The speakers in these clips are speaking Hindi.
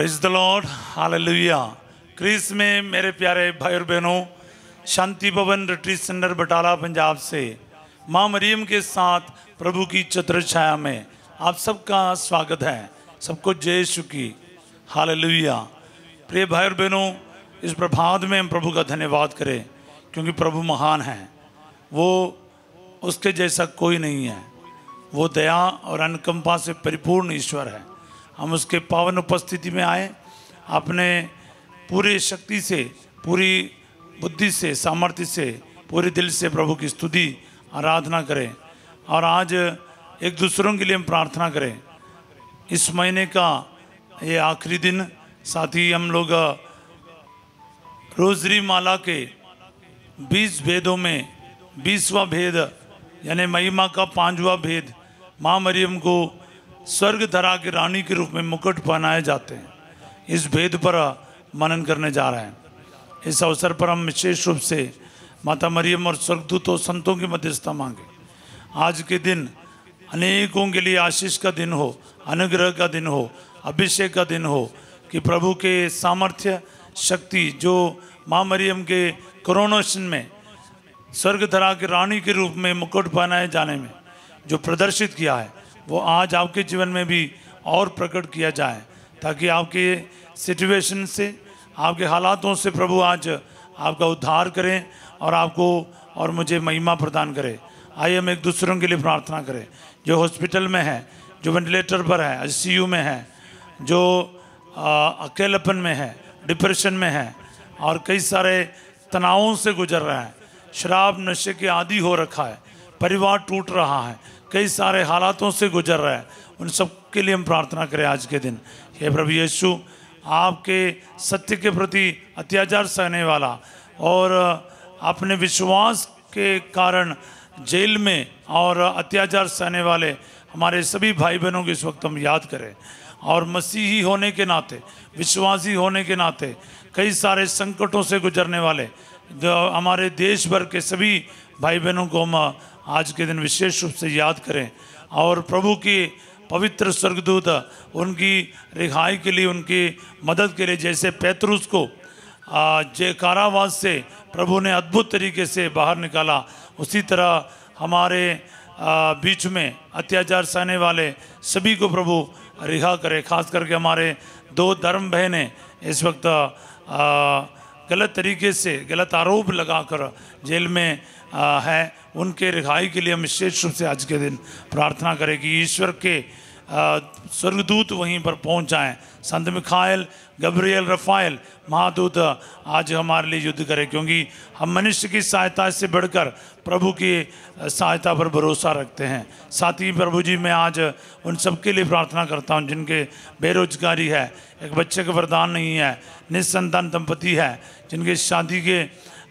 Praise the Lord, hallelujah. Christ में मेरे प्यारे भाई और बहनों, शांति भवन रिट्रीट सेंटर बटाला पंजाब से माँ मरियम के साथ प्रभु की छत्र छाया में आप सबका स्वागत है। सबको जय यीशु की, हालेलुया। प्रिय भाई और बहनों, इस प्रभात में हम प्रभु का धन्यवाद करें क्योंकि प्रभु महान है। वो उसके जैसा कोई नहीं है। वो दया और अनुकंपा से परिपूर्ण ईश्वर है। हम उसके पावन उपस्थिति में आए, अपने पूरी शक्ति से, पूरी बुद्धि से, सामर्थ्य से, पूरे दिल से प्रभु की स्तुति आराधना करें। और आज एक दूसरों के लिए हम प्रार्थना करें। इस महीने का ये आखिरी दिन, साथ ही हम लोग रोजरी माला के 20 भेदों में 20वां भेद यानी महिमा का 5वां भेद, माँ मरियम को स्वर्ग धरा की रानी के रूप में मुकुट पहनाए जाते हैं। इस भेद पर मनन करने जा रहे हैं। इस अवसर पर हम विशेष रूप से माता मरियम और स्वर्गदूतों संतों की मध्यस्थता मांगे। आज के दिन अनेकों के लिए आशीष का दिन हो, अनुग्रह का दिन हो, अभिषेक का दिन हो, कि प्रभु के सामर्थ्य शक्ति जो माँ मरियम के कोरोनेशन में स्वर्ग धरा की रानी के रूप में मुकुट पहनाए जाने में जो प्रदर्शित किया है, वो आज आपके जीवन में भी और प्रकट किया जाए, ताकि आपके सिचुएशन से, आपके हालातों से प्रभु आज आपका उद्धार करें और आपको और मुझे महिमा प्रदान करे। आइए हम एक दूसरों के लिए प्रार्थना करें। जो हॉस्पिटल में है, जो वेंटिलेटर पर है, आईसीयू में है, जो अकेलापन में है, डिप्रेशन में है और कई सारे तनावों से गुजर रहा है, शराब नशे के आदी हो रखा है, परिवार टूट रहा है, कई सारे हालातों से गुजर रहा है, उन सब के लिए हम प्रार्थना करें आज के दिन। हे प्रभु यीशु, आपके सत्य के प्रति अत्याचार सहने वाला और अपने विश्वास के कारण जेल में और अत्याचार सहने वाले हमारे सभी भाई बहनों को इस वक्त हम याद करें। और मसीही होने के नाते, विश्वासी होने के नाते कई सारे संकटों से गुजरने वाले जो हमारे देश भर के सभी भाई बहनों को हम आज के दिन विशेष रूप से याद करें। और प्रभु की पवित्र स्वर्गदूत उनकी रिहाई के लिए, उनकी मदद के लिए, जैसे पैतरुस को कारावास से प्रभु ने अद्भुत तरीके से बाहर निकाला, उसी तरह हमारे बीच में अत्याचार सहने वाले सभी को प्रभु रिहा करे। खास करके हमारे 2 धर्म बहनें इस वक्त गलत तरीके से, गलत आरोप लगाकर जेल में है, उनके रिहाई के लिए हम विशेष रूप से आज के दिन प्रार्थना करें कि ईश्वर के स्वर्गदूत वहीं पर पहुंच जाएं। संत मिखाएल, गब्रियल, रफाएल महादूत आज हमारे लिए युद्ध करें, क्योंकि हम मनुष्य की सहायता से बढ़कर प्रभु की सहायता पर भरोसा रखते हैं। साथ ही प्रभु जी, मैं आज उन सब के लिए प्रार्थना करता हूं जिनके बेरोजगारी है, एक बच्चे का वरदान नहीं है, निसंतान दंपति है, जिनके शादी के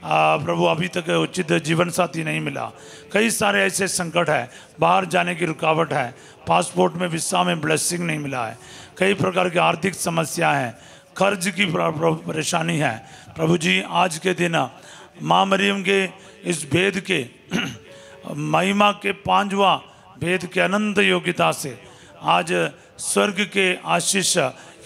प्रभु अभी तक उचित जीवन साथी नहीं मिला, कई सारे ऐसे संकट है, बाहर जाने की रुकावट है, पासपोर्ट में, वीसा में ब्लेसिंग नहीं मिला है, कई प्रकार की आर्थिक समस्या है, कर्ज की परेशानी है। प्रभु जी, आज के दिन माँ मरियम के इस भेद के महिमा के 5वां भेद के अनंत योग्यता से आज स्वर्ग के आशीष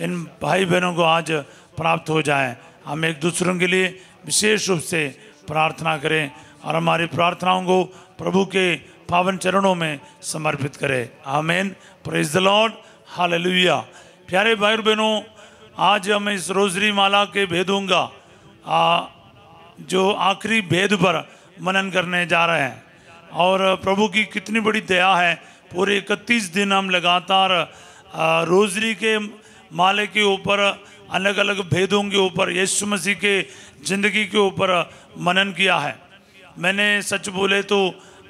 इन भाई बहनों को आज प्राप्त हो जाए। हम एक दूसरों के लिए विशेष रूप से प्रार्थना करें और हमारी प्रार्थनाओं को प्रभु के पावन चरणों में समर्पित करें। आमीन। Praise the Lord, hallelujah. प्यारे भाई और बहनों, आज हम इस रोजरी माला के भेदों का जो आखिरी भेद पर मनन करने जा रहे हैं। और प्रभु की कितनी बड़ी दया है, पूरे 31 दिन हम लगातार रोजरी के माले के ऊपर, अलग अलग भेदों के ऊपर, यीशु मसीह के ज़िंदगी के ऊपर मनन किया है। मैंने सच बोले तो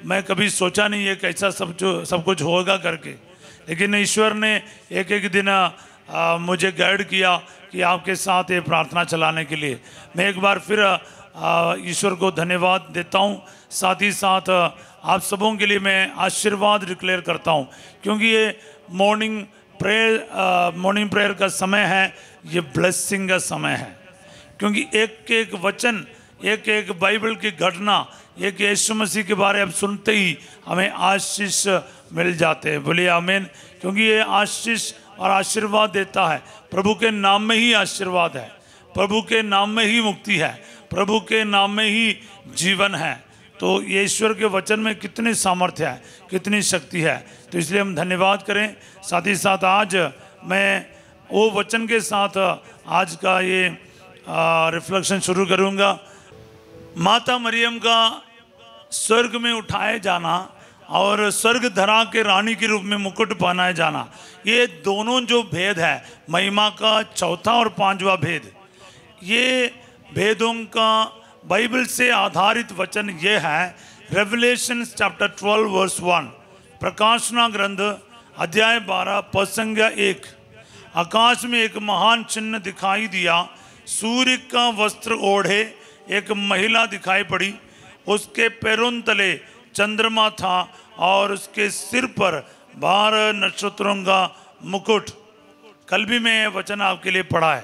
मैं कभी सोचा नहीं है कैसा सब कुछ होगा करके, लेकिन ईश्वर ने एक एक दिन मुझे गाइड किया कि आपके साथ ये प्रार्थना चलाने के लिए। मैं एक बार फिर ईश्वर को धन्यवाद देता हूँ। साथ ही साथ आप सबों के लिए मैं आशीर्वाद डिक्लेयर करता हूँ, क्योंकि ये मॉर्निंग प्रेयर का समय है, ये ब्लेसिंग का समय है। क्योंकि एक एक वचन, एक एक बाइबल की घटना, एक यीशु मसीह के बारे में सुनते ही हमें आशीष मिल जाते हैं। बोलिए आमीन। क्योंकि ये आशीष और आशीर्वाद देता है। प्रभु के नाम में ही आशीर्वाद है, प्रभु के नाम में ही मुक्ति है, प्रभु के नाम में ही जीवन है। तो ये ईश्वर के वचन में कितनी सामर्थ्य है, कितनी शक्ति है। तो इसलिए हम धन्यवाद करें। साथ ही साथ आज मैं वो वचन के साथ आज का ये रिफ्लेक्शन शुरू करूँगा। माता मरियम का स्वर्ग में उठाए जाना और स्वर्ग धरा के रानी के रूप में मुकुट पहनाए जाना, ये दोनों जो भेद है, महिमा का चौथा और पांचवा भेद, ये भेदों का बाइबल से आधारित वचन ये है। रेवलेशन चैप्टर 12 वर्स 1, प्रकाशना ग्रंथ अध्याय 12 पद संख्या 1। आकाश में एक महान चिन्ह दिखाई दिया, सूर्य का वस्त्र ओढ़े एक महिला दिखाई पड़ी, उसके पैरों तले चंद्रमा था और उसके सिर पर 12 नक्षत्रों का मुकुट। कल भी मैं वचन आपके लिए पढ़ा है।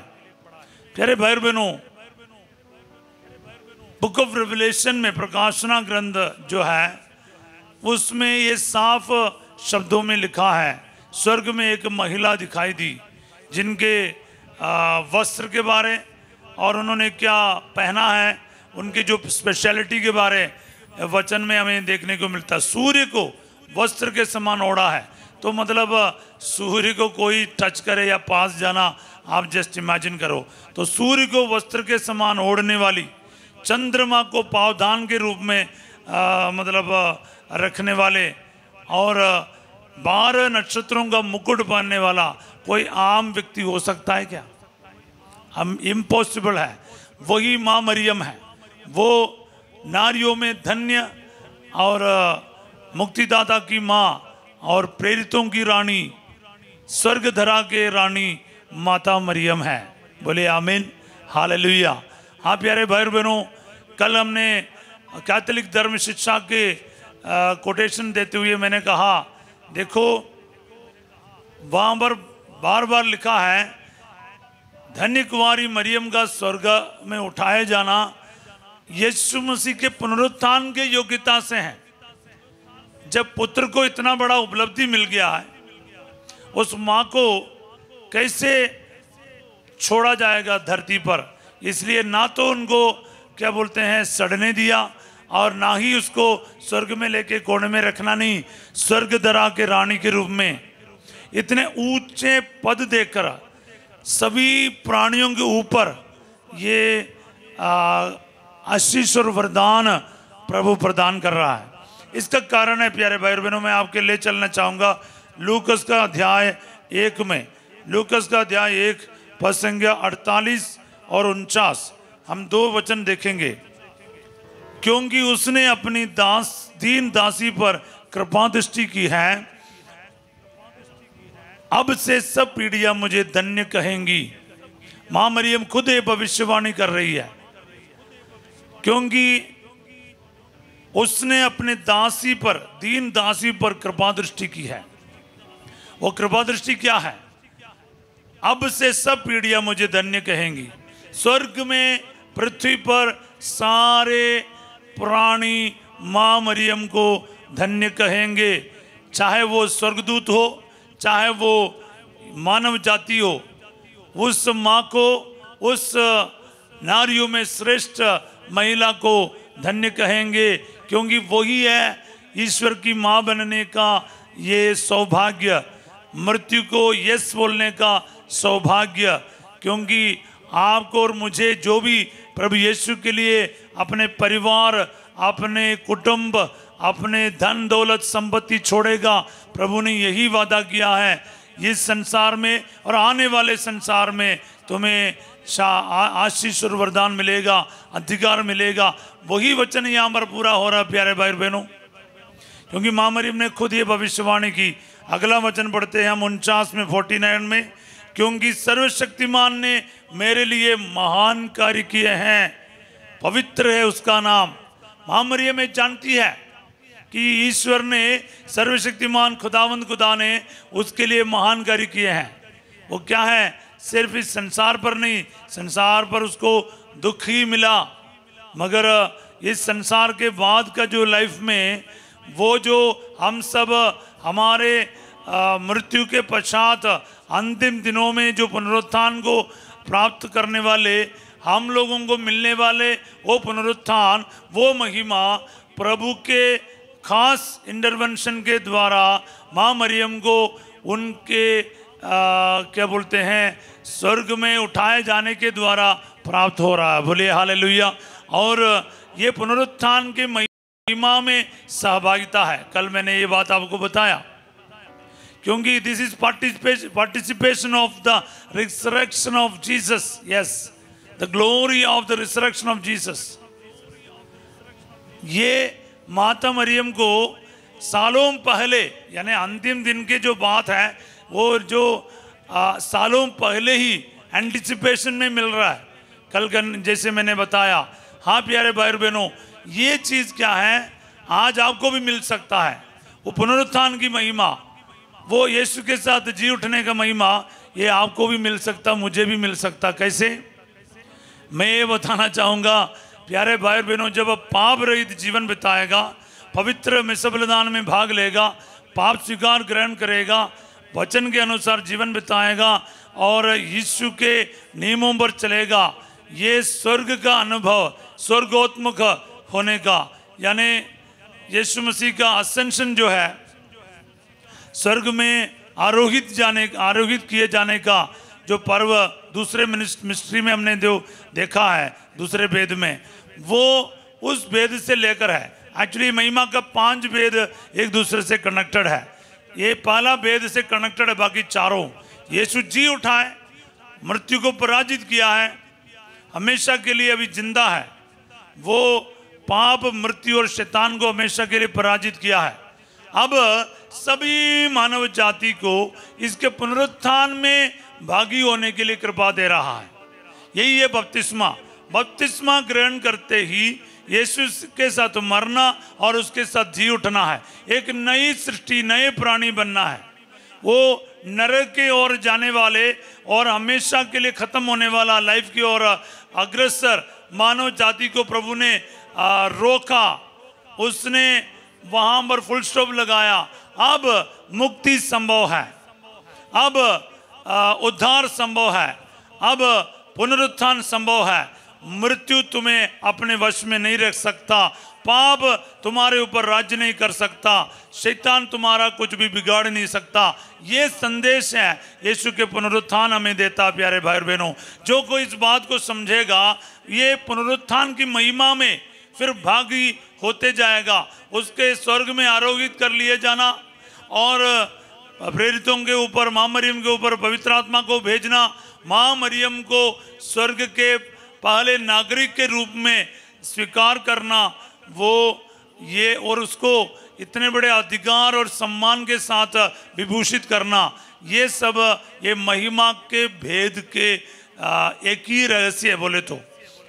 प्यारे भाई बहनों, बुक ऑफ रेवलेशन में, प्रकाशना ग्रंथ जो है, उसमें ये साफ शब्दों में लिखा है, स्वर्ग में एक महिला दिखाई दी जिनके वस्त्र के बारे और उन्होंने क्या पहना है, उनकी जो स्पेशलिटी के बारे वचन में हमें देखने को मिलता है। सूर्य को वस्त्र के समान ओढ़ा है, तो मतलब सूर्य को कोई टच करे या पास जाना, आप जस्ट इमेजिन करो। तो सूर्य को वस्त्र के समान ओढ़ने वाली, चंद्रमा को पावदान के रूप में मतलब रखने वाले और 12 नक्षत्रों का मुकुट पहनने वाला कोई आम व्यक्ति हो सकता है क्या? हम इम्पॉसिबल है। वही माँ मरियम है, वो नारियों में धन्य और मुक्तिदाता की माँ और प्रेरितों की रानी, स्वर्ग धरा के रानी माता मरियम है। बोले आमीन, हालेलुया। हाँ प्यारे भाई बहनों, कल हमने कैथोलिक धर्म शिक्षा के कोटेशन देते हुए मैंने कहा, देखो वहाँ पर बार बार लिखा है, धन्य कुमारी मरियम का स्वर्ग में उठाए जाना यीशु मसीह के पुनरुत्थान के योग्यता से है। जब पुत्र को इतना बड़ा उपलब्धि मिल गया है, उस माँ को कैसे छोड़ा जाएगा धरती पर? इसलिए ना तो उनको क्या बोलते हैं सड़ने दिया और ना ही उसको स्वर्ग में लेके कोने में रखना, नहीं, स्वर्ग धरा के रानी के रूप में इतने ऊंचे पद देकर सभी प्राणियों के ऊपर ये आशीष और वरदान प्रभु प्रदान कर रहा है। इसका कारण है प्यारे भाई बहनों, मैं आपके ले चलना चाहूँगा लूकस का अध्याय 1 में। लूकस का अध्याय 1 पद संख्या 48 और 49 हम 2 वचन देखेंगे। क्योंकि उसने अपनी दीन दासी पर कृपा दृष्टि की है, अब से सब पीढ़ियां मुझे धन्य कहेंगी। मां मरियम खुद ये भविष्यवाणी कर रही है, क्योंकि उसने अपने दासी पर, दीन दासी पर कृपा दृष्टि की है। वो कृपा दृष्टि क्या है? अब से सब पीढ़ियां मुझे धन्य कहेंगी। स्वर्ग में, पृथ्वी पर सारे प्राणी मां मरियम को धन्य कहेंगे, चाहे वो स्वर्गदूत हो, चाहे वो मानव जाति हो। उस माँ को, उस नारियों में श्रेष्ठ महिला को धन्य कहेंगे, क्योंकि वही है ईश्वर की माँ बनने का ये सौभाग्य, मृत्यु को यस बोलने का सौभाग्य। क्योंकि आपको और मुझे जो भी प्रभु यीशु के लिए अपने परिवार, अपने कुटुंब, अपने धन दौलत संपत्ति छोड़ेगा, प्रभु ने यही वादा किया है, इस संसार में और आने वाले संसार में तुम्हें आशीष और वरदान मिलेगा, अधिकार मिलेगा। वही वचन यहाँ पर पूरा हो रहा है प्यारे भाई बहनों, क्योंकि माँ मरियम ने खुद ये भविष्यवाणी की। अगला वचन पढ़ते हैं हम 49 में, 49 में, क्योंकि सर्वशक्तिमान ने मेरे लिए महान कार्य किए हैं, पवित्र है उसका नाम। माँ मरियम ये जानती है कि ईश्वर ने, सर्वशक्तिमान खुदावंद खुदा ने उसके लिए महान कार्य किए हैं। वो क्या है? सिर्फ इस संसार पर नहीं, संसार पर उसको दुख ही मिला, मगर इस संसार के बाद का जो लाइफ में, वो जो हम सब हमारे मृत्यु के पश्चात अंतिम दिनों में जो पुनरुत्थान को प्राप्त करने वाले हम लोगों को मिलने वाले वो पुनरुत्थान, वो महिमा प्रभु के खास इंटरवेंशन के द्वारा माँ मरियम को उनके क्या बोलते हैं स्वर्ग में उठाए जाने के द्वारा प्राप्त हो रहा है। बोलिए हालेलुया। और ये पुनरुत्थान के महिमा में सहभागिता है। कल मैंने ये बात आपको बताया, क्योंकि this is participation of the resurrection of Jesus. Yes, the glory of the resurrection of Jesus. ये माता मरियम को सालों पहले, यानी अंतिम दिन के जो बात है वो जो सालों पहले ही एंटिसिपेशन में मिल रहा है। कल जैसे मैंने बताया। हाँ प्यारे भाई बहनों, ये चीज़ क्या है, आज आपको भी मिल सकता है। वो पुनरुत्थान की महिमा, वो यीशु के साथ जी उठने का महिमा, ये आपको भी मिल सकता, मुझे भी मिल सकता। कैसे? मैं ये बताना चाहूँगा प्यारे भाई बहनों, जब आप पाप रहित जीवन बिताएगा, पवित्र मिसा बलिदान में भाग लेगा, पाप स्वीकार ग्रहण करेगा, वचन के अनुसार जीवन बिताएगा और यीशु के नियमों पर चलेगा, ये स्वर्ग का अनुभव, स्वर्गोत्मुख होने का, यानी यीशु मसीह का असेंशन जो है, स्वर्ग में आरोहित किए जाने का जो पर्व दूसरे मिस्ट्री में हमने जो देखा है, दूसरे वेद में, वो उस वेद से लेकर है। एक्चुअली महिमा का 5 वेद एक दूसरे से कनेक्टेड है। ये पहला वेद से कनेक्टेड है, बाकी चारों। यीशु जी उठा है, मृत्यु को पराजित किया है, हमेशा के लिए अभी जिंदा है, वो पाप मृत्यु और शैतान को हमेशा के लिए पराजित किया है। अब सभी मानव जाति को इसके पुनरुत्थान में भागी होने के लिए कृपा दे रहा है। यही है बपतिस्मा ग्रहण करते ही यीशु के साथ मरना और उसके साथ जी उठना है। एक नई सृष्टि, नए प्राणी बनना है। वो नरक की ओर जाने वाले और हमेशा के लिए खत्म होने वाला लाइफ की ओर अग्रसर मानव जाति को प्रभु ने रोका, उसने वहां पर फुल स्टॉप लगाया। अब मुक्ति संभव है, अब उद्धार संभव है, अब पुनरुत्थान संभव है। मृत्यु तुम्हें अपने वश में नहीं रख सकता, पाप तुम्हारे ऊपर राज्य नहीं कर सकता, शैतान तुम्हारा कुछ भी बिगाड़ नहीं सकता। ये संदेश है यीशु के पुनरुत्थान हमें देता। प्यारे भाई बहनों, जो कोई इस बात को समझेगा, ये पुनरुत्थान की महिमा में फिर भागी होते जाएगा, उसके स्वर्ग में आरोहित कर लिए जाना और प्रेरितों के ऊपर, माँ मरियम के ऊपर पवित्र आत्मा को भेजना, माँ मरियम को स्वर्ग के पहले नागरिक के रूप में स्वीकार करना, वो ये और उसको इतने बड़े अधिकार और सम्मान के साथ विभूषित करना, ये सब ये महिमा के भेद के एक ही रहस्य है। बोले तो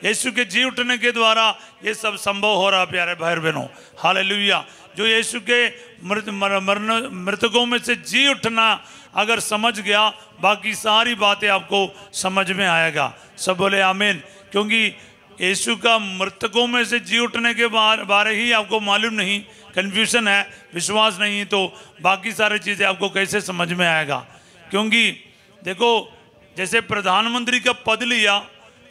यीशु के जी उठने के द्वारा ये सब संभव हो रहा। प्यारे भाई बहनों, हालेलुया। जो यीशु के मृतकों में से जी उठना अगर समझ गया, बाकी सारी बातें आपको समझ में आएगा। सब बोले आमीन। क्योंकि यीशु का मृतकों में से जी उठने के बारे ही आपको मालूम नहीं, कन्फ्यूजन है, विश्वास नहीं, तो बाकी सारी चीज़ें आपको कैसे समझ में आएगा। क्योंकि देखो, जैसे प्रधानमंत्री का पद लिया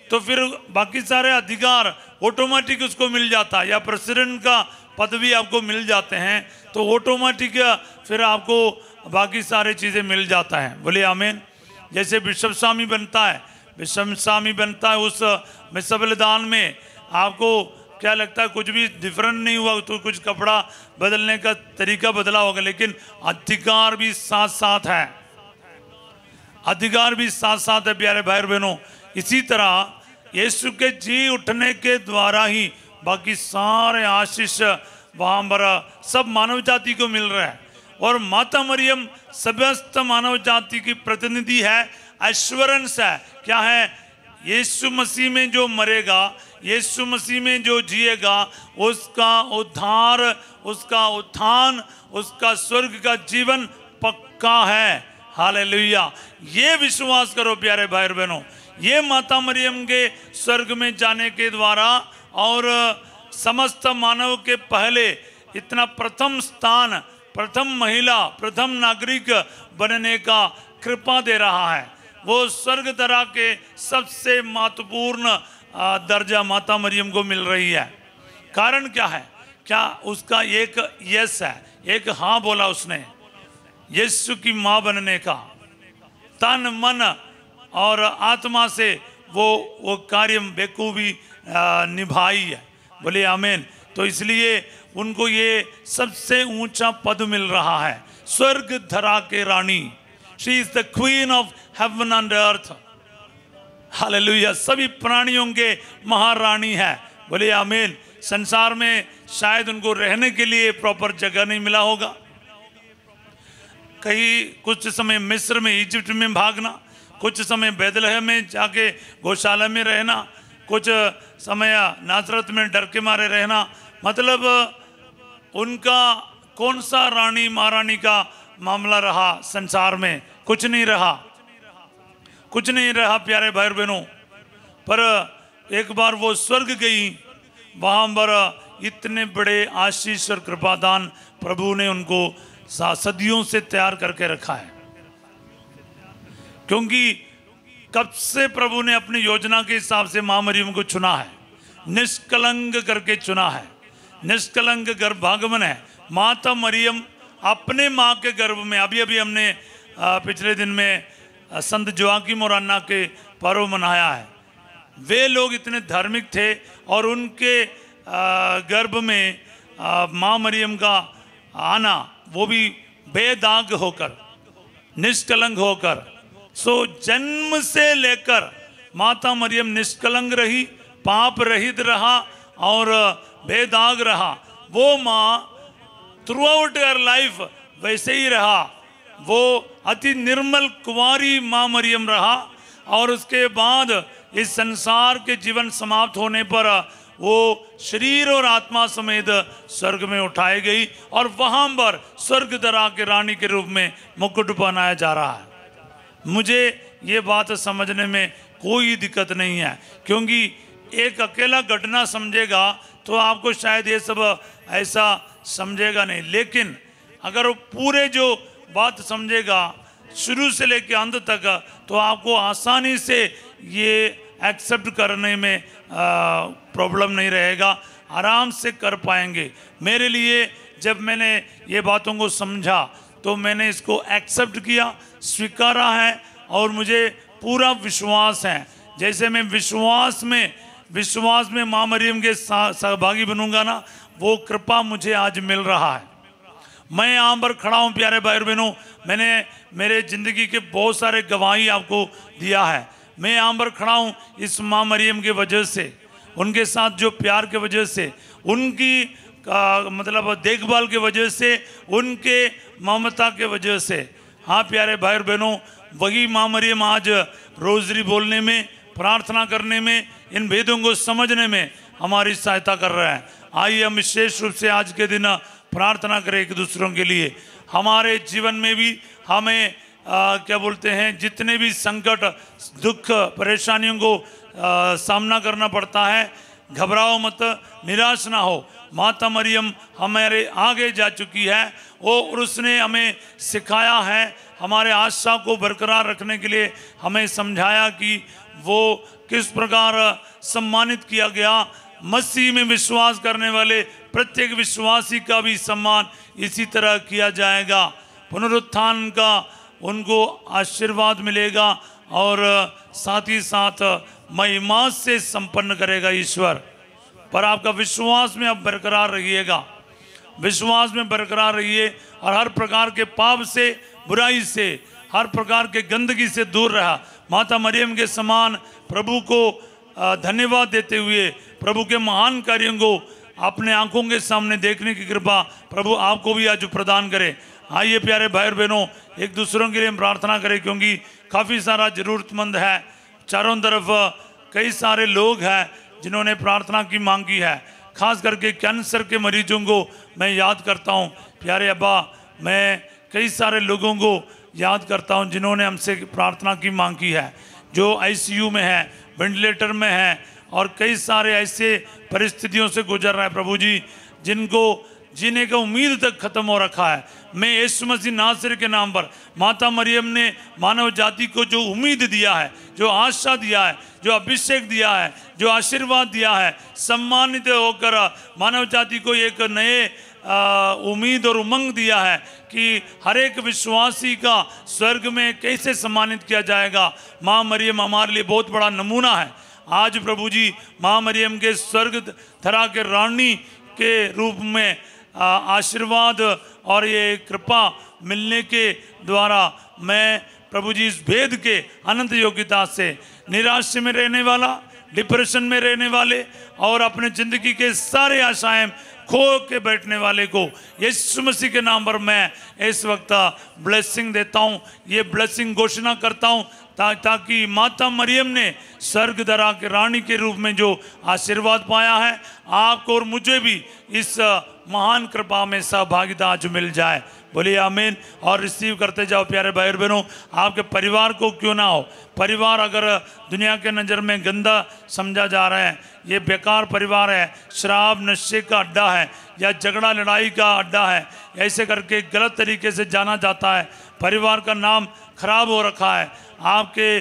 तो फिर बाकी सारे अधिकार ऑटोमेटिक उसको मिल जाता है, या प्रेसिडेंट का पद भी आपको मिल जाते हैं, तो ऑटोमेटिक फिर आपको बाकी सारी चीज़ें मिल जाता है। बोलिए आमीन। जैसे बिशप स्वामी बनता है, उस मिसा बलिदान में आपको क्या लगता है, कुछ भी डिफरेंट नहीं हुआ, तो कुछ कपड़ा बदलने का तरीका बदला होगा, लेकिन अधिकार भी साथ साथ है, अधिकार भी साथ साथ है। प्यारे भाई बहनों, इसी तरह यीशु के जी उठने के द्वारा ही बाकी सारे आशीष वहाँ पर सब मानव जाति को मिल रहा है। और माता मरियम समस्त मानव जाति की प्रतिनिधि है, एश्योरेंस है। क्या है? यीशु मसीह में जो मरेगा, यीशु मसीह में जो जिएगा, उसका उद्धार, उसका उत्थान, उसका स्वर्ग का जीवन पक्का है। हालेलुया। ये विश्वास करो प्यारे भाई बहनों। ये माता मरियम के स्वर्ग में जाने के द्वारा और समस्त मानव के पहले इतना प्रथम स्थान, प्रथम महिला, प्रथम नागरिक बनने का कृपा दे रहा है। वो स्वर्ग धरा के सबसे महत्वपूर्ण दर्जा माता मरियम को मिल रही है। कारण क्या है? क्या उसका एक यस है, एक हाँ बोला उसने यीशु की माँ बनने का, तन मन और आत्मा से वो कार्य बेखूबी निभाई है। बोले आमीन। तो इसलिए उनको ये सबसे ऊंचा पद मिल रहा है, स्वर्ग धरा के रानी। She is the queen of heaven and earth. Hallelujah. सभी प्राणियों के महारानी है। बोले आमीन। संसार में शायद उनको रहने के लिए प्रॉपर जगह नहीं मिला होगा। कुछ समय मिस्र में, इजिप्ट में भागना, कुछ समय बैतलहम में जाके गौशाला में रहना, कुछ समय नासरत में डर के मारे रहना। मतलब उनका कौन सा रानी महारानी का मामला रहा संसार में? कुछ नहीं रहा, कुछ नहीं रहा प्यारे भाई बहनों। पर एक बार वो स्वर्ग गई, वहां पर इतने बड़े आशीष और कृपादान प्रभु ने उनको सदियों से तैयार करके रखा है। क्योंकि कब से प्रभु ने अपनी योजना के हिसाब से मां मरियम को चुना है, निष्कलंक करके चुना है। निष्कलंक गर्भागमन है। माता मरियम अपने माँ के गर्भ में, अभी अभी हमने पिछले दिन में संत जोआकिम और अन्ना के पर्व मनाया है। वे लोग इतने धार्मिक थे और उनके गर्भ में माँ मरियम का आना, वो भी बेदाग होकर, निष्कलंक होकर। सो जन्म से लेकर माता मरियम निष्कलंक रही, पाप रहित रहा और बेदाग रहा। वो माँ थ्रू आउट हर लाइफ वैसे ही रहा। वो अति निर्मल कुंवारी माँ मरियम रहा और उसके बाद इस संसार के जीवन समाप्त होने पर वो शरीर और आत्मा समेत स्वर्ग में उठाई गई और वहां पर स्वर्ग धरा के रानी के रूप में मुकुट पहनाया जा रहा है। मुझे ये बात समझने में कोई दिक्कत नहीं है, क्योंकि एक अकेला घटना समझेगा तो आपको शायद ये सब ऐसा समझेगा नहीं। लेकिन अगर वो पूरे जो बात समझेगा शुरू से लेकर अंत तक, तो आपको आसानी से ये एक्सेप्ट करने में प्रॉब्लम नहीं रहेगा, आराम से कर पाएंगे। मेरे लिए जब मैंने ये बातों को समझा तो मैंने इसको एक्सेप्ट किया, स्वीकारा है और मुझे पूरा विश्वास है। जैसे मैं विश्वास में माँ मरियम के सहभागी बनूंगा ना, वो कृपा मुझे आज मिल रहा है। मैं यहाँ पर खड़ा हूँ प्यारे भाई बहनों, मैंने मेरे ज़िंदगी के बहुत सारे गवाही आपको दिया है। मैं यहाँ पर खड़ा हूँ इस माँ मरियम के वजह से, उनके साथ जो प्यार के वजह से, उनकी मतलब देखभाल के वजह से, उनके ममता के वजह से। हाँ प्यारे भाई बहनों, वही माँ मरियम आज रोज़री बोलने में, प्रार्थना करने में, इन भेदों को समझने में हमारी सहायता कर रहा है। आइए हम विशेष रूप से आज के दिन प्रार्थना करें एक दूसरों के लिए। हमारे जीवन में भी हमें क्या बोलते हैं, जितने भी संकट, दुख, परेशानियों को सामना करना पड़ता है, घबराओ मत, निराश ना हो। माता मरियम हमारे आगे जा चुकी है और उसने हमें सिखाया है, हमारे आशा को बरकरार रखने के लिए हमें समझाया कि वो किस प्रकार सम्मानित किया गया। मसीह में विश्वास करने वाले प्रत्येक विश्वासी का भी सम्मान इसी तरह किया जाएगा। पुनरुत्थान का उनको आशीर्वाद मिलेगा और साथ ही साथ महिमा से संपन्न करेगा ईश्वर। पर आपका विश्वास में आप बरकरार रहिएगा, विश्वास में बरकरार रहिए और हर प्रकार के पाप से, बुराई से, हर प्रकार के गंदगी से दूर रहा। माता मरियम के समान प्रभु को धन्यवाद देते हुए प्रभु के महान कार्यों को अपने आंखों के सामने देखने की कृपा प्रभु आपको भी आज प्रदान करे। आइए प्यारे भाई और बहनों, एक दूसरों के लिए प्रार्थना करें, क्योंकि काफ़ी सारा ज़रूरतमंद है। चारों तरफ कई सारे लोग हैं जिन्होंने प्रार्थना की मांग की है। खास करके कैंसर के मरीजों को मैं याद करता हूँ। प्यारे अब्बा, मैं कई सारे लोगों को याद करता हूँ जिन्होंने हमसे प्रार्थना की मांग की है, जो आईसीयू में है, वेंटिलेटर में है और कई सारे ऐसे परिस्थितियों से गुजर रहा है प्रभु जी, जिनको जीने का उम्मीद तक खत्म हो रखा है। मैं यीशु मसीह नासरी के नाम पर, माता मरियम ने मानव जाति को जो उम्मीद दिया है, जो आशा दिया है, जो अभिषेक दिया है, जो आशीर्वाद दिया है, सम्मानित होकर मानव जाति को एक नए उम्मीद और उमंग दिया है कि हर एक विश्वासी का स्वर्ग में कैसे सम्मानित किया जाएगा। माँ मरियम हमारे लिए बहुत बड़ा नमूना है। आज प्रभु जी माँ मरियम के स्वर्ग धरा के रानी के रूप में आशीर्वाद और ये कृपा मिलने के द्वारा मैं प्रभु जी इस भेद के अनंत योग्यता से निराश में रहने वाला, डिप्रेशन में रहने वाले और अपने ज़िंदगी के सारे आशाएं खो के बैठने वाले को यीशु मसीह के नाम पर मैं इस वक्त ब्लेसिंग देता हूँ, ये ब्लेसिंग घोषणा करता हूँ ताकि माता मरियम ने स्वर्ग धरा के रानी के रूप में जो आशीर्वाद पाया है, आपको और मुझे भी इस महान कृपा में सहभागिता आज मिल जाए। बोलिए आमीन और रिसीव करते जाओ। प्यारे भाई और बहनों, आपके परिवार को क्यों ना हो, परिवार अगर दुनिया के नज़र में गंदा समझा जा रहा है, ये बेकार परिवार है, शराब नशे का अड्डा है या झगड़ा लड़ाई का अड्डा है, ऐसे करके गलत तरीके से जाना जाता है, परिवार का नाम खराब हो रखा है। आपके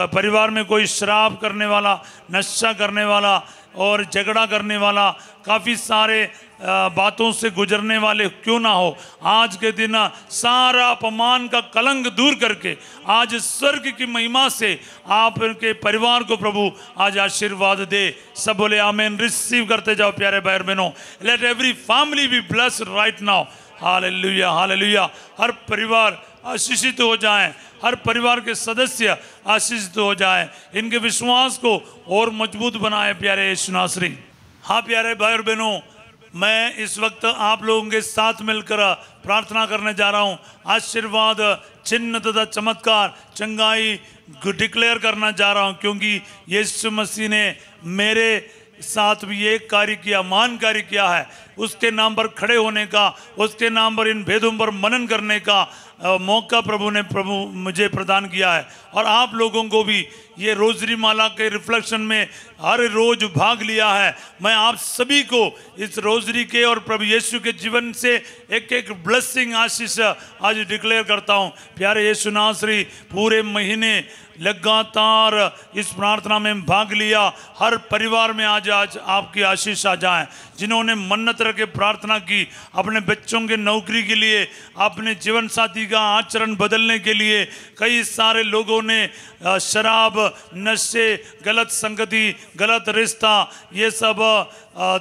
परिवार में कोई शराब करने वाला, नशा करने वाला और झगड़ा करने वाला, काफ़ी सारे बातों से गुजरने वाले क्यों ना हो, आज के दिन सारा अपमान का कलंक दूर करके आज स्वर्ग की महिमा से आपके परिवार को प्रभु आज आशीर्वाद दे। सब बोले आमीन। रिसीव करते जाओ प्यारे भाई बहनों। Let every family be blessed right now. Hallelujah hallelujah. हर परिवार आशीषित हो जाएं, हर परिवार के सदस्य आशीषित हो जाएं, इनके विश्वास को और मजबूत बनाए प्यारे यीशु नासरी। हाँ प्यारे भाई और बहनों, मैं इस वक्त आप लोगों के साथ मिलकर प्रार्थना करने जा रहा हूँ। आशीर्वाद, चिन्ह तथा चमत्कार, चंगाई डिक्लेयर करना जा रहा हूँ, क्योंकि यीशु मसीह ने मेरे साथ भी एक कार्य किया, महान कार्य किया है। उसके नाम पर खड़े होने का, उसके नाम पर इन भेदों पर मनन करने का मौका प्रभु मुझे प्रदान किया है। और आप लोगों को भी ये रोजरी माला के रिफ्लेक्शन में हर रोज भाग लिया है। मैं आप सभी को इस रोजरी के और प्रभु यीशु के जीवन से एक एक ब्लेसिंग आशीष आज डिक्लेयर करता हूँ। प्यारे यीशु नासरी, पूरे महीने लगातार इस प्रार्थना में भाग लिया, हर परिवार में आज आपकी आशीष आ जाए। जिन्होंने मन्नत रख के प्रार्थना की अपने बच्चों के नौकरी के लिए, अपने जीवन साथी का आचरण बदलने के लिए, कई सारे लोगों ने शराब, नशे, गलत संगति, गलत रिश्ता, ये सब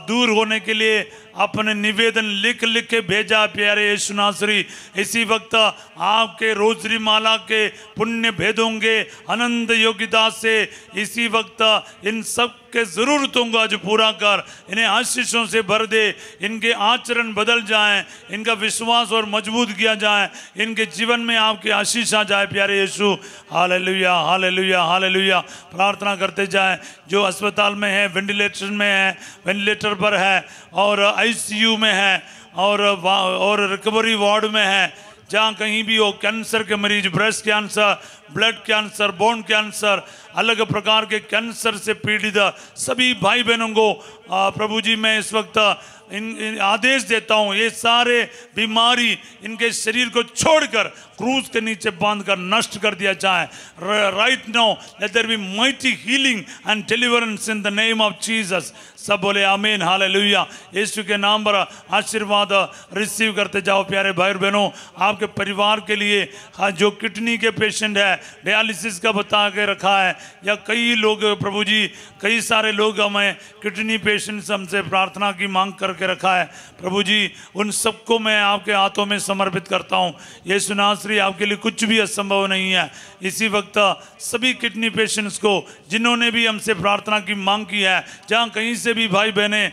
दूर होने के लिए अपने निवेदन लिख के भेजा। प्यारे यीशु नासरी, इसी वक्त आपके रोजरी माला के पुण्य भेदों के अनंत योग्यता से इसी वक्त इन सब के ज़रूरतों को आज पूरा कर, इन्हें आशीषों से भर दे, इनके आचरण बदल जाएं, इनका विश्वास और मजबूत किया जाए, इनके जीवन में आपकी आशीष आ जाए। प्यारे यीशु, हालेलुया हालेलुया हालेलुया। प्रार्थना करते जाएं। जो अस्पताल में है, वेंटिलेटर में है, वेंटिलेटर पर है और आईसीयू में है और रिकवरी वार्ड में है, जहाँ कहीं भी हो, कैंसर के मरीज, breast cancer, blood cancer, bone cancer, अलग प्रकार के कैंसर से पीड़ित सभी भाई बहनों को प्रभु जी मैं इस वक्त इन आदेश देता हूँ, ये सारे बीमारी इनके शरीर को छोड़कर क्रूज के नीचे बांधकर नष्ट कर दिया जाए। Right now let there be mighty healing and deliverance in the name of Jesus. सब बोले आमीन हालेलुया। यीशु के नाम पर आशीर्वाद रिसीव करते जाओ। प्यारे भाई और बहनों, आपके परिवार के लिए जो किडनी के पेशेंट है, डायलिसिस का बता के रखा है, या कई लोग प्रभु जी, कई सारे लोग हमें किडनी पेशेंट्स हमसे प्रार्थना की मांग करके रखा है। प्रभु जी, उन सबको मैं आपके हाथों में समर्पित करता हूँ। यीशु नासरी, आपके लिए कुछ भी असंभव नहीं है। इसी वक्त सभी किडनी पेशेंट्स को जिन्होंने भी हमसे प्रार्थना की मांग की है, जहाँ कहीं से भी भाई बहने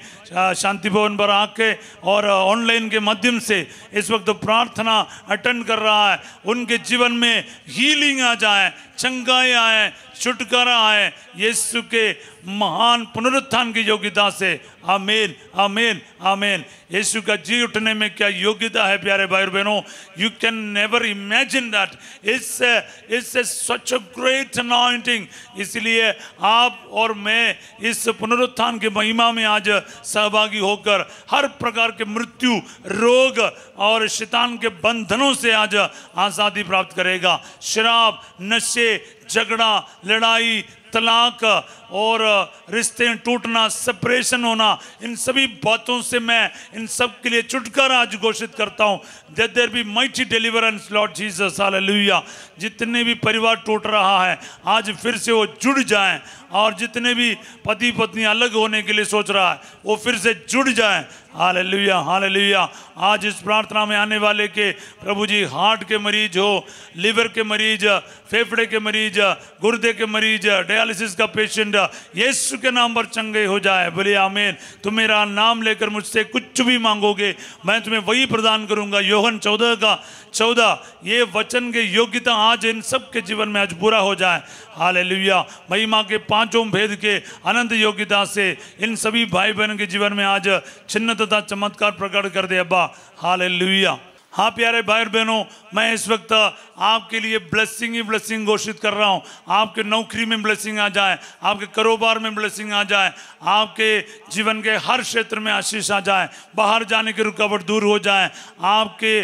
शांति भवन पर आके और ऑनलाइन के माध्यम से इस वक्त प्रार्थना अटेंड कर रहा है, उनके जीवन में हीलिंग आ जाए, चंगाई आए, छुटकारा आए यीशु के महान पुनरुत्थान की योग्यता से। आमीन आमीन आमीन। यीशु का जी उठने में क्या योग्यता है प्यारे भाई और बहनों, you can never imagine that. It's such a great anointing. इसलिए आप और मैं इस पुनरुत्थान की महिमा में आज सहभागी होकर हर प्रकार के मृत्यु, रोग और शैतान के बंधनों से आज आज़ादी प्राप्त करेगा। शराब, नशे, झगड़ा, लड़ाई, तलाक और रिश्ते टूटना, सेपरेशन होना, इन सभी बातों से मैं इन सब के लिए छुटकारा आज घोषित करता हूँ। That there be mighty deliverance Lord Jesus, hallelujah. जितने भी परिवार टूट रहा है आज फिर से वो जुड़ जाएं, और जितने भी पति पत्नी अलग होने के लिए सोच रहा है वो फिर से जुड़ जाएं। Hallelujah hallelujah. आज इस प्रार्थना में आने वाले के प्रभु जी हार्ट के मरीज हो, लिवर के मरीज, फेफड़े के मरीज, गुर्दे के मरीज, डायलिसिस का पेशेंट यीशु के नाम पर चंगे हो जाए। बोले आमीन। तुम मेरा नाम लेकर मुझसे कुछ भी मांगोगे मैं तुम्हें वही प्रदान करूंगा। यूहन्ना 14:14। ये वचन के योग्यता आज इन सब के जीवन में आज पूरा हो जाए। हालेलुया। महिमा के पांचों भेद के अनंत योग्यता से इन सभी भाई बहन के जीवन में आज चिन्ह तथा चमत्कार प्रकट कर दे अब्बा। हालेलुया। हाँ प्यारे भाई और बहनों, मैं इस वक्त आपके लिए ब्लेसिंग ही ब्लेसिंग घोषित कर रहा हूँ। आपके नौकरी में ब्लेसिंग आ जाए, आपके कारोबार में ब्लेसिंग आ जाए, आपके जीवन के हर क्षेत्र में आशीष आ जाए, बाहर जाने की रुकावट दूर हो जाए, आपके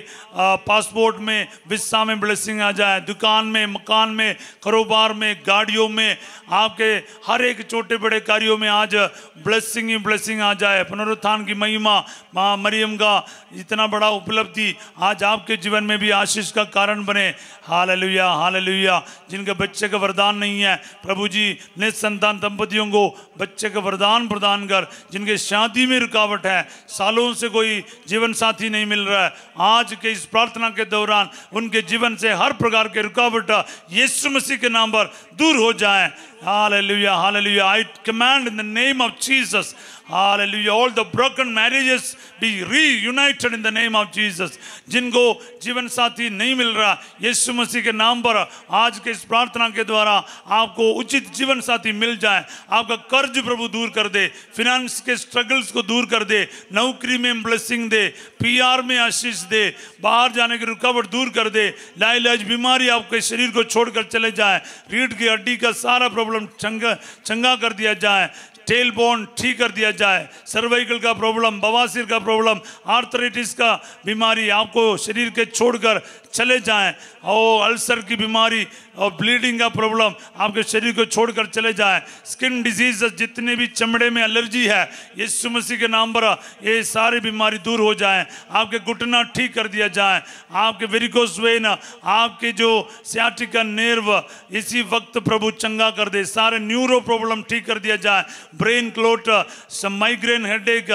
पासपोर्ट में, वीसा में ब्लेसिंग आ जाए, दुकान में, मकान में, कारोबार में, गाड़ियों में, आपके हर एक छोटे बड़े कार्यों में आज ब्लेसिंग ही ब्लेसिंग आ जाए। पुनरुत्थान की महिमा, माँ मरियम का इतना बड़ा उपलब्धि आज आपके जीवन में भी आशीष का कारण बने। Hallelujah hallelujah. जिनके बच्चे का वरदान नहीं है प्रभु जी निसंतान दंपतियों को बच्चे का वरदान प्रदान कर। जिनके शादी में रुकावट है, सालों से कोई जीवन साथी नहीं मिल रहा है, आज के इस प्रार्थना के दौरान उनके जीवन से हर प्रकार के रुकावट यीशु मसीह के नाम पर दूर हो जाए। Hallelujah hallelujah. I command in the name of Jesus, hallelujah, all the broken marriages be reunited in the name of Jesus. जिनको जीवन साथी नहीं मिल रहा यीशु मसीह के नाम पर आज के इस प्रार्थना के द्वारा आपको उचित जीवन साथी मिल जाए। आपका कर्ज प्रभु दूर कर दे, फिनेंस के स्ट्रगल्स को दूर कर दे, नौकरी में ब्लेसिंग दे, पीआर में आशीष दे, बाहर जाने की रुकावट दूर कर दे, लाइलाज बीमारी आपके शरीर को छोड़कर चले जाए, रीढ़ की हड्डी का सारा प्रॉब्लम चंगा कर दिया जाए, टेल बोन ठीक कर दिया जाए, सर्वाइकल का प्रॉब्लम, बवासीर का प्रॉब्लम, आर्थराइटिस का बीमारी आपको शरीर के छोड़कर चले जाएं, और अल्सर की बीमारी और ब्लीडिंग का प्रॉब्लम आपके शरीर को छोड़कर चले जाए, स्किन डिजीज जितने भी चमड़े में एलर्जी है यीशु मसीह के नाम पर ये सारी बीमारी दूर हो जाए, आपके घुटना ठीक कर दिया जाए, आपके वेरिकोस वेन, आपके जो सियाटिका नर्व इसी वक्त प्रभु चंगा कर दे, सारे न्यूरो प्रॉब्लम ठीक कर दिया जाए, ब्रेन क्लोट, माइग्रेन, हेडेक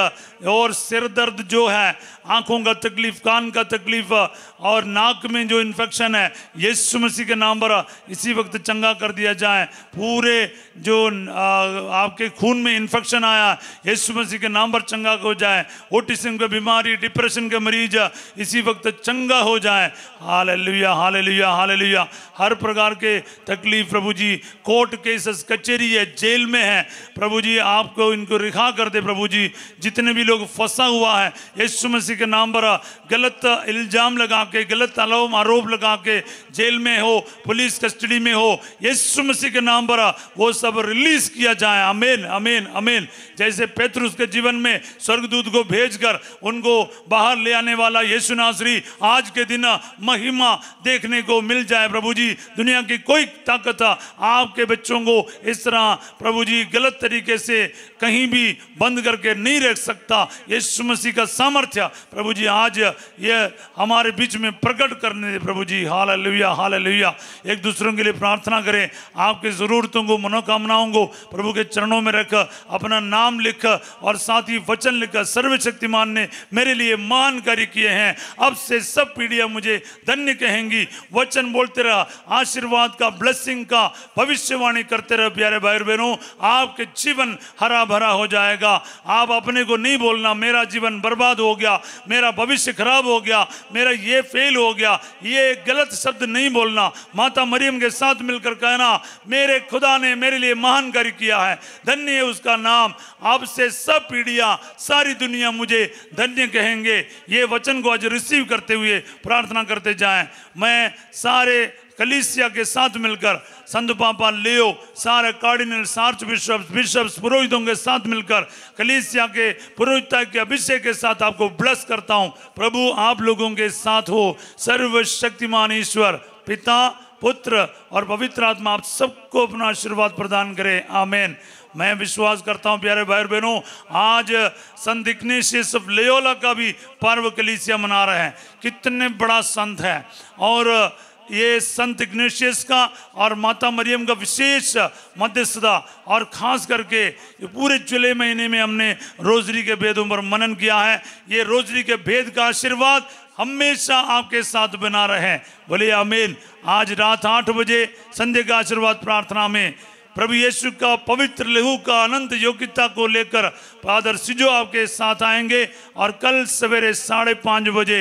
और सिर दर्द जो है, आंखों का तकलीफ, कान का तकलीफ और नाक में जो इन्फेक्शन है यीशु मसीह के नाम पर इसी वक्त चंगा कर दिया जाए। पूरे जो आपके खून में इन्फेक्शन आया यीशु मसीह के नाम पर चंगा हो जाए। ऑटिज्म की बीमारी, डिप्रेशन के मरीज इसी वक्त चंगा हो जाए। Hallelujah hallelujah hallelujah. हर प्रकार के तकलीफ प्रभु जी, कोर्ट केसेस, कचहरी है, जेल में है प्रभु जी, आपको इनको रिहा कर दे प्रभु जी। जितने भी लोग फंसा हुआ है यीशु मसीह के नाम पर गलत इल्जाम लगा के, गलत आरोप लगा के जेल में हो, पुलिस कस्टडी में हो, यीशु मसीह के नाम पर वो सब रिलीज किया जाए। आमीन आमीन आमीन। जैसे पेतरुस के जीवन में स्वर्गदूत को भेजकर उनको बाहर ले आने वाला यीशु नासरी आज के दिन महिमा देखने को मिल जाए प्रभु जी। दुनिया की कोई ताकत आपके बच्चों को इस तरह प्रभु जी गलत तरीके से कहीं भी बंद करके नहीं रख सकता। यीशु मसीह का सामर्थ्य प्रभु जी आज ये हमारे बीच में प्रकट करने दे प्रभु जी। Hallelujah hallelujah. एक दूसरों के लिए प्रार्थना करें, आपकी ज़रूरतों को, मनोकामनाओं को प्रभु के चरणों में रख, अपना नाम लिख और साथ ही वचन लिख। सर्वशक्तिमान ने मेरे लिए महान कार्य किए हैं, अब से सब पीढ़ियां मुझे धन्य कहेंगी। वचन बोलते रहा, आशीर्वाद का, ब्लेसिंग का भविष्यवाणी करते रहे प्यारे भाई बहनों। आपके जीवन हरा भरा हो जाएगा। आप अपने को नहीं बोलना मेरा जीवन बर्बाद हो गया, मेरा भविष्य खराब हो गया, मेरा ये फेल हो गया। ये गलत शब्द नहीं बोलना, माता मरियम के साथ मिलकर कहना, मेरे खुदा ने मेरे लिए महान कार्य किया है, धन्य है उसका नाम, आपसे सब पीढ़ियां सारी दुनिया मुझे धन्य कहेंगे। ये वचन को आज रिसीव करते हुए प्रार्थना करते जाएं। मैं सारे कलीसिया के साथ मिलकर संत पापा लियो, सारे कार्डिनल्स, आर्च बिशप्स, पुरोहितों के साथ मिलकर कलीसिया के पुरोहिता के अभिषेक के साथ आपको ब्लेस करता हूं। प्रभु आप लोगों के साथ हो। सर्वशक्तिमान ईश्वर पिता, पुत्र और पवित्र आत्मा आप सबको अपना आशीर्वाद प्रदान करे। आमीन। मैं विश्वास करता हूं प्यारे भाई बहनों, आज संत इग्नाटियस ऑफ लोयोला का भी पर्व कलीसिया मना रहे हैं। कितने बड़ा संत है, और ये संत इग्नाटियस का और माता मरियम का विशेष मध्यस्थता, और खास करके ये पूरे जुलाई महीने में हमने रोजरी के भेदों पर मनन किया है। ये रोजरी के भेद का आशीर्वाद हमेशा आपके साथ बना रहे, बोले आमीन। आज रात 8 बजे संध्या का आशीर्वाद प्रार्थना में प्रभु यीशु का पवित्र लहू का अनंत योग्यता को लेकर फादर सिजो आपके साथ आएंगे, और कल सवेरे 5:30 बजे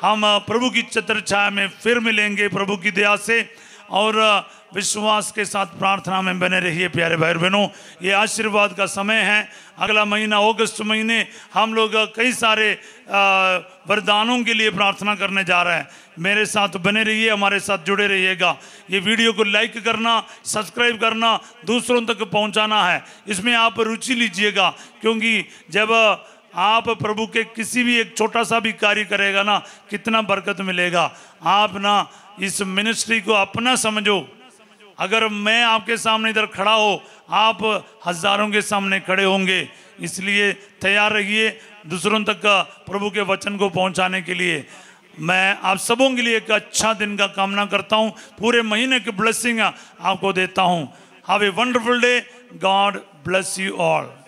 हम प्रभु की छत्र छाया में फिर मिलेंगे प्रभु की दया से। और विश्वास के साथ प्रार्थना में बने रहिए प्यारे भाई बहनों। ये आशीर्वाद का समय है। अगला महीना अगस्त महीने हम लोग कई सारे वरदानों के लिए प्रार्थना करने जा रहे हैं। मेरे साथ बने रहिए, हमारे साथ जुड़े रहिएगा। ये वीडियो को लाइक करना, सब्सक्राइब करना, दूसरों तक पहुंचाना है, इसमें आप रुचि लीजिएगा, क्योंकि जब आप प्रभु के किसी भी एक छोटा सा भी कार्य करेगा ना, कितना बरकत मिलेगा। आप ना इस मिनिस्ट्री को अपना समझो। अगर मैं आपके सामने इधर खड़ा हो, आप हजारों के सामने खड़े होंगे, इसलिए तैयार रहिए दूसरों तक प्रभु के वचन को पहुंचाने के लिए। मैं आप सबों के लिए एक अच्छा दिन का कामना करता हूं, पूरे महीने की ब्लेसिंग आपको देता हूं। Have a wonderful day. God bless you all.